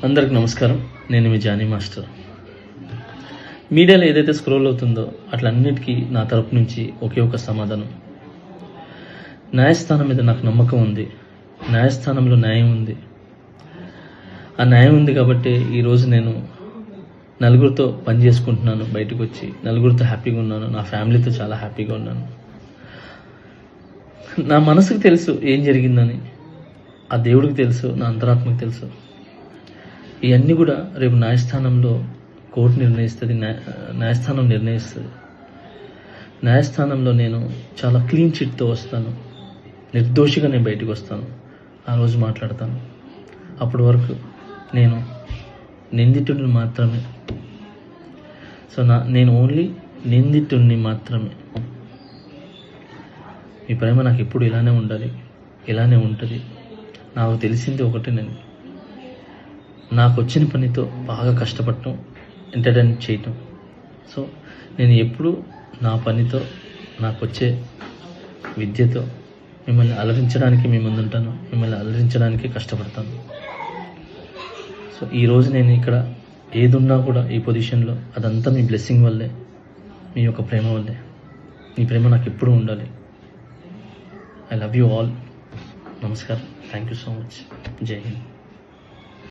అందరికి నమస్కారం. నేను మీ జానీ మాస్టర్. మీడియాలో ఏదైతే స్క్రోల్ అవుతుందో అట్లన్నిటికీ నా తరపు నుంచి ఒకే ఒక సమాధానం. న్యాయస్థానం మీద నాకు నమ్మకం ఉంది. న్యాయస్థానంలో న్యాయం ఉంది. ఆ న్యాయం ఉంది కాబట్టి ఈరోజు నేను నలుగురితో పని చేసుకుంటున్నాను. బయటకు వచ్చి నలుగురితో హ్యాపీగా ఉన్నాను. నా ఫ్యామిలీతో చాలా హ్యాపీగా ఉన్నాను. నా మనసుకు తెలుసు ఏం జరిగిందని, ఆ దేవుడికి తెలుసు, నా అంతరాత్మకు తెలుసు. ఇవన్నీ కూడా రేపు న్యాయస్థానంలో కోర్టు నిర్ణయిస్తుంది, న్యాయస్థానం నిర్ణయిస్తుంది. న్యాయస్థానంలో నేను చాలా క్లీన్ చిట్తో వస్తాను. నిర్దోషిగా నేను బయటకు వస్తాను. ఆ రోజు మాట్లాడతాను. అప్పటి వరకు నేను నిందితుడిని మాత్రమే. సో నేను ఓన్లీ నిందితుడిని మాత్రమే. మీ ప్రేమ నాకు ఎప్పుడు ఇలానే ఉండాలి, ఇలానే ఉంటుంది. నాకు తెలిసింది ఒకటేనండి, నాకు వచ్చిన పనితో బాగా కష్టపడటం, ఎంటర్టైన్ చేయటం. సో నేను ఎప్పుడు నా పనితో, నాకు వచ్చే విద్యతో మిమ్మల్ని అలరించడానికి మీ ముందుంటాను. మిమ్మల్ని అలరించడానికి కష్టపడతాను. సో ఈరోజు నేను ఇక్కడ ఏదున్నా కూడా ఈ పొజిషన్లో అదంతా మీ బ్లెస్సింగ్ వల్లే, మీ యొక్క ప్రేమ వల్లే. మీ ప్రేమ నాకు ఎప్పుడూ ఉండాలి. I love you all. నమస్కారం. Thank you so much. జై హింద్.